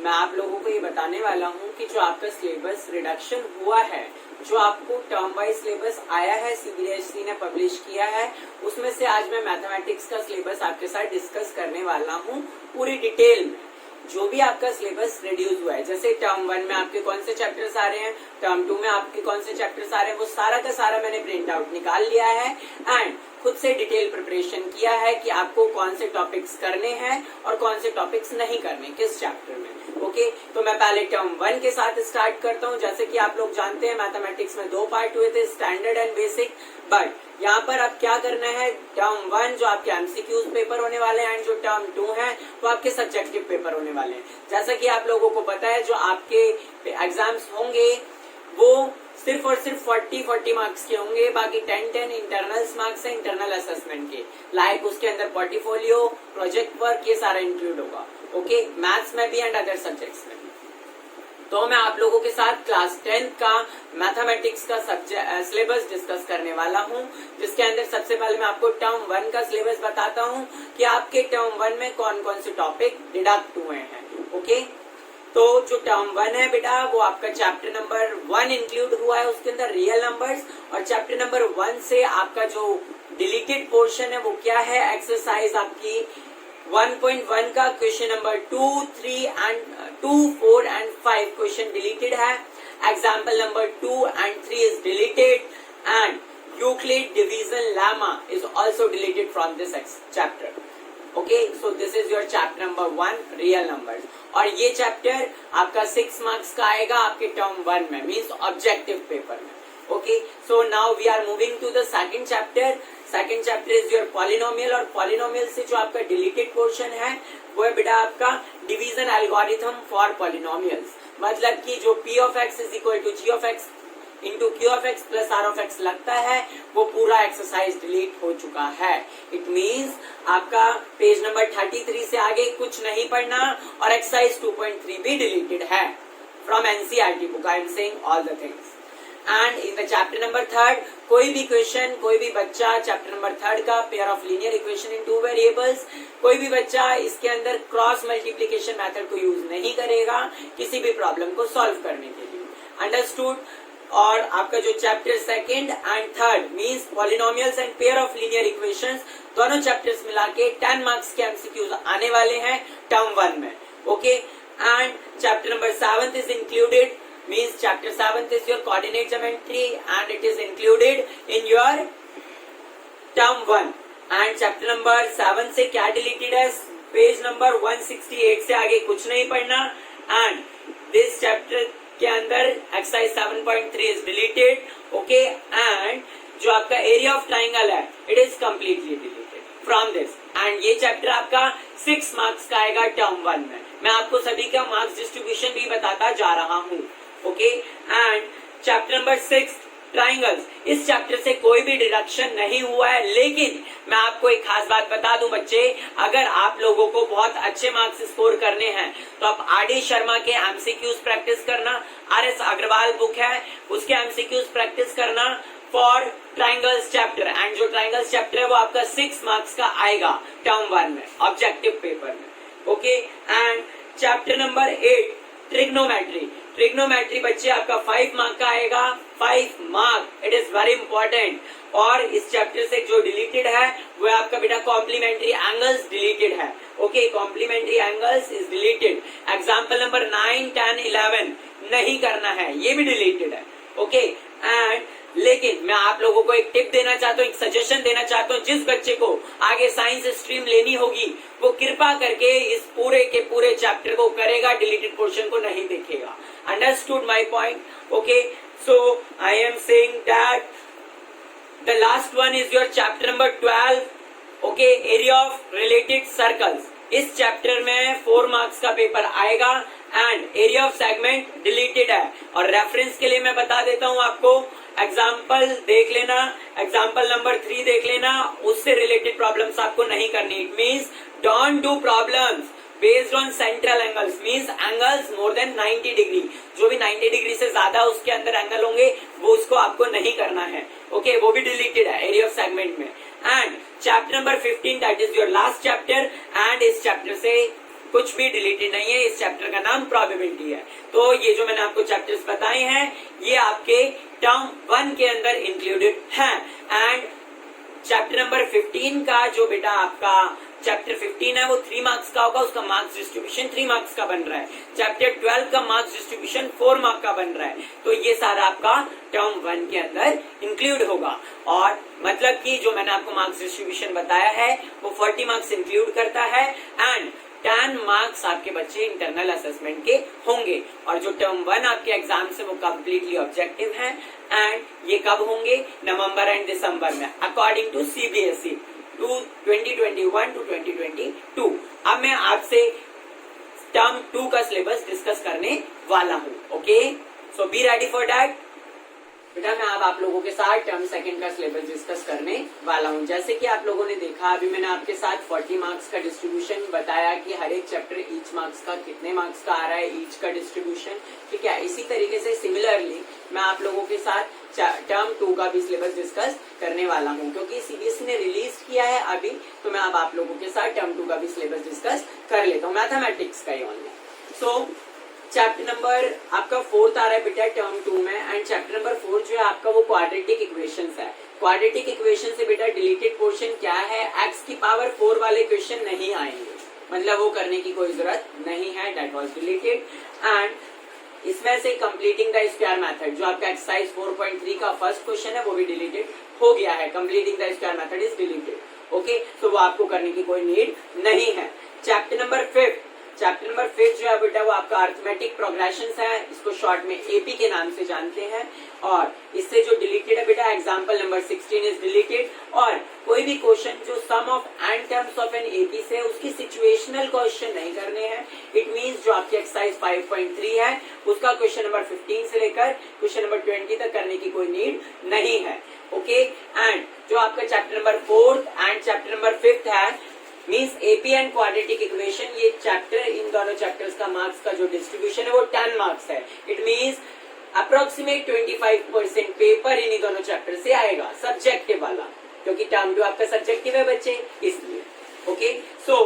मैं आप लोगों को ये बताने वाला हूँ कि जो आपका सिलेबस रिडक्शन हुआ है, जो आपको टर्म वाइज सिलेबस आया है, सीबीएसई ने पब्लिश किया है, उसमें से आज मैं मैथमेटिक्स का सिलेबस आपके साथ डिस्कस करने वाला हूँ पूरी डिटेल में। जो भी आपका सिलेबस रिड्यूस हुआ है, जैसे टर्म 1 में आपके कौन से चैप्टर्स आ रहे हैं, टर्म 2 में आपके कौन से चैप्टर्स आ रहे हैं, वो सारा का सारा मैंने प्रिंट आउट निकाल लिया है एंड खुद से डिटेल प्रिपरेशन किया है कि आपको कौन से टॉपिक्स करने हैं और कौन से टॉपिक्स नहीं करने किस चैप्टर में। ओके, तो मैं पहले टर्म 1 के साथ स्टार्ट करता हूँ। जैसे कि आप लोग जानते हैं मैथमेटिक्स में 2 पार्ट हुए थे, स्टैंडर्ड एंड बेसिक, बट यहाँ पर अब क्या करना है, टर्म 1 जो आपके एमसीक्यूज पेपर होने वाले हैं एंड जो टर्म 2 है वो आपके सब्जेक्टिव पेपर होने वाले हैं। जैसा कि आप लोगों को पता है जो आपके एग्जाम्स होंगे वो सिर्फ और सिर्फ 40 मार्क्स के होंगे, बाकी 10 इंटरनल्स मार्क्स है इंटरनल असेसमेंट के, लाइक उसके अंदर पोर्टफोलियो, प्रोजेक्ट वर्क, ये सारा इंक्लूड होगा। ओके, मैथ्स में भी एंड अदर सब्जेक्ट्स में भी। तो मैं आप लोगों के साथ क्लास 10 का मैथमेटिक्स का सिलेबस डिस्कस करने वाला हूं, जिसके अंदर सबसे पहले मैं आपको टर्म 1 का सिलेबस बताता हूं कि आपके टर्म 1 में कौन कौन से टॉपिक डिडक्ट हुए हैं। ओके, तो जो टर्म 1 है बेटा वो आपका चैप्टर नंबर 1 इंक्लूड हुआ है, उसके अंदर रियल नंबर्स, और चैप्टर नंबर 1 से आपका जो डिलीटेड पोर्शन है वो क्या है, एक्सरसाइज आपकी 1.1 का question number 2, 3 and 2, 4 and 5 question deleted है। Example number 2 and 3 is deleted and Euclid division lemma is also deleted from this chapter. Okay, so this is your chapter number 1 real numbers, और ये chapter आपका 6 marks का आएगा आपके term 1 में, means objective paper में। Okay, so now we are moving to the second chapter. Second chapter is your polynomial, और polynomial से जो आपका डिलीटेड पोर्शन है वो है बेटा आपका डिवीजन एल्गोरिथम फॉर पॉलिनोमियल्स, मतलब कि जो p of x is equal to g of x into q of x plus r of x लगता है वो पूरा एक्सरसाइज डिलीट हो चुका है। इट मीन्स आपका पेज नंबर 33 से आगे कुछ नहीं पढ़ना, और एक्सरसाइज 2.3 भी डिलीटेड है from NCERT book. I am saying all the things. And in the chapter number 3 कोई भी क्वेश्चन, कोई भी बच्चा चैप्टर नंबर 3 का pair of linear equation in 2 variables, कोई भी बच्चा इसके अंदर क्रॉस मल्टीप्लीकेशन मेथड को यूज नहीं करेगा किसी भी प्रॉब्लम को सॉल्व करने के लिए। अंडरस्टूड? और आपका जो chapter 2nd and 3 means polynomials and pair of linear equations, दोनों चैप्टर्स मिला के 10 मार्क्स के एमसीक्यूज आने वाले हैं टर्म 1 में। Okay, and chapter number 7 is included, means chapter 7th is your coordinate geometry and it is included in your term 1, and chapter number 7 से क्या deleted है, पेज नंबर 168 से आगे कुछ नहीं पढ़ना, and this chapter के अंदर exercise 7.3 is deleted. okay, and जो आपका area of triangle है it is completely deleted from this, and ये चैप्टर आपका 6 मार्क्स का आएगा टर्म 1 में। मैं आपको सभी का मार्क्स डिस्ट्रीब्यूशन भी बताता जा रहा हूँ। Okay, and chapter number 6 triangles, इस चैप्टर से कोई भी डिडक्शन नहीं हुआ है, लेकिन मैं आपको एक खास बात बता दूं बच्चे, अगर आप लोगों को बहुत अच्छे मार्क्स स्कोर करने हैं तो आप आर.डी. शर्मा के एमसीक्यूज प्रैक्टिस करना, आर.एस. अग्रवाल बुक है उसके एमसीक्यूज प्रैक्टिस करना फॉर ट्राइंगल्स चैप्टर, एंड जो ट्राइंगल्स चैप्टर है वो आपका 6 मार्क्स का आएगा टर्म 1 में ऑब्जेक्टिव पेपर में। Okay, and chapter number 8 trigonometry, trigonometry बच्चे आपका 5 मार्क का आएगा, 5 mark, it is very important. और इस चैप्टर से जो डिलीटेड है वो आपका बेटा कॉम्प्लीमेंट्री एंगल्स डिलीटेड है। Okay, complementary angles is deleted. Example number 9, 10, 11 नहीं करना है, ये भी डिलीटेड है। ओके, एंड लेकिन मैं आप लोगों को एक टिप देना चाहता हूँ, एक सजेशन देना चाहता हूँ, जिस बच्चे को आगे साइंस स्ट्रीम लेनी होगी वो कृपा करके इस पूरे के पूरे चैप्टर को करेगा, डिलीटेड पोर्शन को नहीं देखेगा। Understood my point? Okay, so I am saying that the last one is your chapter number 12। Okay, area of related circles, इस चैप्टर में 4 मार्क्स का पेपर आएगा and area of segment deleted है। और reference के लिए मैं बता देता हूँ आपको, एग्जाम्पल देख लेना, एग्जाम्पल नंबर 3 देख लेना, उससे रिलेटेड प्रॉब्लम्स आपको नहीं करनी। It means don't do problems based on central angles, means angles more than 90 degree, जो भी 90 डिग्री से ज्यादा उसके अंदर एंगल होंगे वो उसको आपको नहीं करना है। ओके, वो भी डिलीटेड है एरिया ऑफ सेगमेंट में। And chapter number 15 that is your last chapter, and इस चैप्टर से कुछ भी डिलीटेड नहीं है। इस चैप्टर का नाम प्रोबेबिलिटी है। तो ये जो मैंने आपको चैप्टर्स बताए हैं ये आपके टर्म 1 के अंदर इंक्लूडेड हैं। एंड चैप्टर नंबर 15 का जो बेटा आपका चैप्टर 15 है वो 3 मार्क्स का होगा, उसका मार्क्स डिस्ट्रीब्यूशन 3 मार्क्स का बन रहा है। चैप्टर 12 का मार्क्स डिस्ट्रीब्यूशन 4 मार्क्स का बन रहा है। तो ये सारा आपका टर्म 1 के अंदर इंक्लूड होगा। और मतलब कि जो मैंने आपको मार्क्स डिस्ट्रीब्यूशन बताया है वो 40 मार्क्स इंक्लूड करता है एंड 10 मार्क्स आपके बच्चे इंटरनल असेसमेंट के होंगे। और जो टर्म 1 आपके एग्जाम से वो कम्प्लीटली ऑब्जेक्टिव है एंड ये कब होंगे? नवंबर एंड दिसंबर में अकॉर्डिंग टू सीबीएसई 2021 टू 2022। अब मैं आपसे टर्म 2 का सिलेबस डिस्कस करने वाला हूँ। Okay, so be ready for that. बेटा मैं अब आप लोगों के साथ टर्म 2 का सिलेबस डिस्कस करने वाला हूँ। जैसे कि आप लोगों ने देखा अभी मैंने आपके साथ 40 मार्क्स का डिस्ट्रीब्यूशन बताया कि हर एक चैप्टर ईच मार्क्स का कितने मार्क्स का आ रहा है, ईच का डिस्ट्रीब्यूशन, ठीक है। इसी तरीके से सिमिलरली मैं आप लोगों के साथ टर्म 2 का भी सिलेबस डिस्कस करने वाला हूँ, क्योंकि सीबीएसई ने रिलीज किया है अभी, तो मैं अब आप लोगों के साथ टर्म 2 का भी सिलेबस डिस्कस कर लेता हूँ, मैथमेटिक्स का ही ओनली। सो चैप्टर नंबर आपका 4 आ रहा है बेटा टर्म 2 में। एंड चैप्टर नंबर 4 जो है आपका वो क्वाड्रेटिक इक्वेशंस है। क्वाड्रेटिक इक्वेशन से बेटा डिलीटेड पोर्शन क्या है? एक्स की पावर 4 वाले क्वेश्चन नहीं आएंगे, मतलब वो करने की कोई जरूरत नहीं है, दैट वाज डिलीटेड। एंड इसमें से कंप्लीटिंग द स्क्वायर मेथड जो आपका एक्सरसाइज 4.3 का फर्स्ट क्वेश्चन है वो भी डिलीटेड हो गया है। Completing the square method is deleted. Okay, तो वो आपको करने की कोई नीड नहीं है। चैप्टर नंबर 5 जो है बेटा वो आपका अर्थमेटिक प्रोग्रेशंस है, इसको शॉर्ट में एपी के नाम से जानते हैं। और इससे जो डिलीटेड है बेटा एग्जांपल नंबर 16 इज डिलीटेड। और कोई भी क्वेश्चन जो sum of and terms of an AP से उसकी सिचुएशनल क्वेश्चन नहीं करने हैं। इट मींस जो आपकी एक्सरसाइज 5.3 है उसका क्वेश्चन नंबर 15 से लेकर क्वेश्चन नंबर 20 तक करने की कोई नीड नहीं है। ओके, एंड जो आपका chapter number 4 and chapter number 5 है means AP and quadratic equation, ये चैप्टर इन दोनों चैप्टर्स का मार्क्स का जो डिस्ट्रीब्यूशन है वो 10 मार्क्स है। It means approximate 25% paper in दोनों चैप्टर से आएगा, सब्जेक्टिव वाला, क्योंकि टर्म 2 आपका सब्जेक्टिव है बच्चे, इसलिए। Okay, so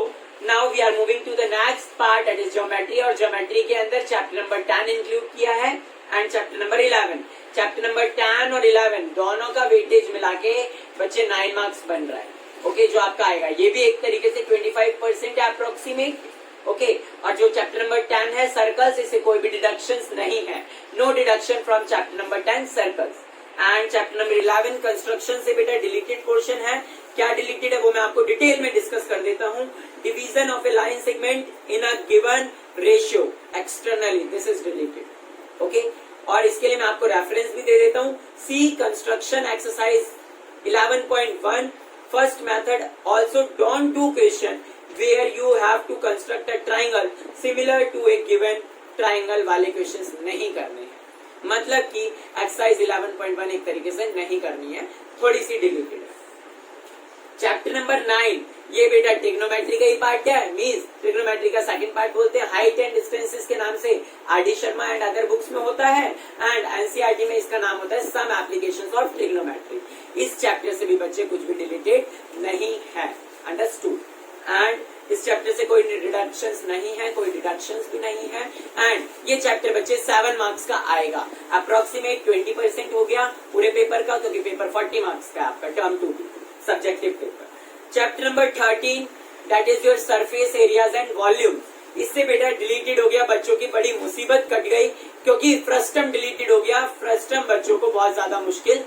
now we are moving to the next part that is geometry. और ज्योमेट्री के अंदर चैप्टर नंबर 10 इंक्लूड किया है and chapter number 11। Chapter number 10 और 11 दोनों का वेटेज मिला के बच्चे 9 मार्क्स बन रहा है। ओके, जो आपका आएगा ये भी एक तरीके से 25% है अप्रोक्सीमेट। ओके, और जो चैप्टर नंबर 10 है सर्कल्स, इससे कोई भी डिडक्शंस नहीं है, no deduction from chapter number 10 circles. And chapter number 11 construction से बेटा डिलीटेड पोर्शन है। क्या डिलीटेड है वो मैं आपको डिटेल में डिस्कस कर देता हूँ। Division of A line segment in a given ratio externally, this is deleted. Okay, और इसके लिए मैं आपको रेफरेंस भी दे देता हूँ। सी construction exercise 11.1 first method also don't do question where you have to construct a triangle similar to a given triangle वाले questions नहीं करने हैं। मतलब कि एक्सरसाइज 11.1 एक तरीके से नहीं करनी है, थोड़ी सी डिलीटेड है। चैप्टर नंबर 9 ये बेटा ट्रिग्नोमेट्री का ही पार्ट है, मींस ट्रिग्नोमेट्री का सेकंड पार्ट बोलते हैं। हाइट एंड डिस्टेंसेस के नाम से RD. Sharma and other books में होता है एंड एनसीईआरटी में इसका नाम होता है सम एप्लीकेशंस ऑफ ट्रिग्नोमेट्री। इस चैप्टर से भी बच्चे कुछ भी डिलीटेड नहीं है, अंडरस्टूड। एंड इस चैप्टर से कोई रिडक्शंस नहीं है, कोई डिडक्शंस भी नहीं है। एंड ये चैप्टर बच्चे 7 मार्क्स का आएगा, अप्रोक्सीमेट 20% हो गया पूरे पेपर का, क्योंकि पेपर 40 मार्क्स का आपका term 2 subjective paper. Chapter number 13 that is your surface areas and volume. इससे बेटा डिलीटेड हो गया, बच्चों की बड़ी मुसीबत कट गई, क्योंकि फ्रस्टम डिलीटेड हो गया। फ्रस्टम बच्चों को बहुत ज्यादा मुश्किल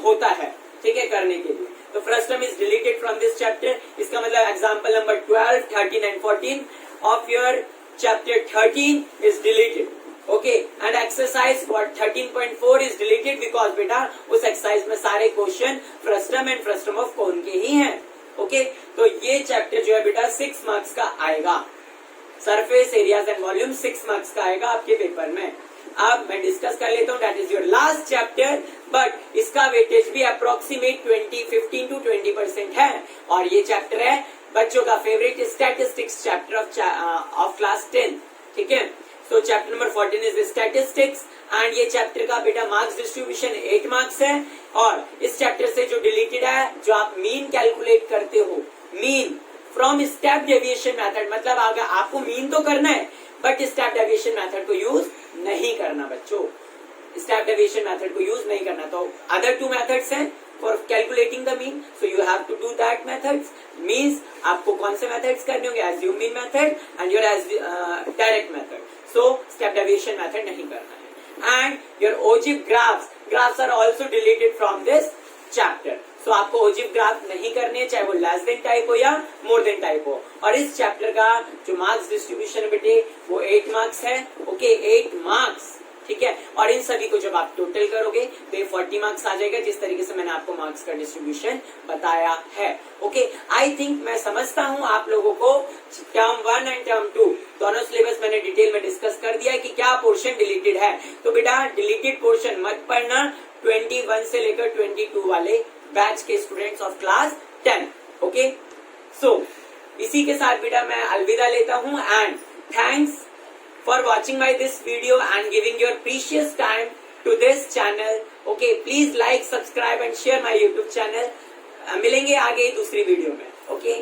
होता है, ठीक है, करने के लिए। तो frustum is deleted from this chapter. इसका मतलब example number 12, 13 and 14 of your chapter 13 is deleted. Okay, and exercise 13.4 is deleted because बेटा उस एक्सरसाइज में सारे question frustum and frustum of cone के ही हैं। ओके, तो ये चैप्टर जो है बेटा 6 मार्क्स का आएगा। Surface areas and volume 6 marks का आएगा आपके पेपर में। अब मैं डिस्कस कर लेता हूँ, that is your last chapter, but इसका वेटेज भी अप्रोक्सीमेट 15 to 20% है। और ये चैप्टर है बच्चों का favourite statistics chapter of class 10, ठीक है। तो chapter number 14 is statistics and ये चैप्टर का बेटा मार्क्स डिस्ट्रीब्यूशन 8 मार्क्स है। और इस चैप्टर से जो डिलीटेड है, जो आप मीन कैलकुलेट करते हो, mean from step deviation method, मतलब अगर आपको मीन तो करना है बट स्टेप डेविएशन मेथड को यूज नहीं करना बच्चों, स्टेप डेविएशन मेथड को यूज नहीं करना। तो अदर टू मेथड्स हैं for calculating the mean, so you have to do that methods. Means आपको कौन से मेथड्स करने होंगे, assume mean method and your direct method. So step deviation method नहीं करना है। And your ogive graphs are also deleted from this chapter. So आपको ogive graph नहीं करने, चाहे वो लेस देन टाइप हो या मोर देन टाइप हो। और इस चैप्टर का जो मार्क्स डिस्ट्रीब्यूशन है बेटे वो 8 मार्क्स है। ओके 8 मार्क्स, ठीक है। और इन सभी को जब आप टोटल करोगे तो ये 40 मार्क्स आ जाएगा, जिस तरीके से मैंने आपको मार्क्स का डिस्ट्रीब्यूशन बताया है। ओके आई थिंक मैं समझता हूं आप लोगों को टर्म 1 एंड टर्म 2 दोनों सिलेबस मैंने डिटेल में डिस्कस कर दिया है कि क्या पोर्शन डिलीटेड है। तो बेटा डिलीटेड पोर्शन मत पढ़ना 21 से लेकर 22 वाले बैच के students of class 10। Okay so इसी के साथ बेटा मैं अलविदा लेता हूं and thanks for watching my this video and giving your precious time to this channel. Okay, please like, subscribe and share my YouTube channel. मिलेंगे आगे दूसरी वीडियो में। Okay.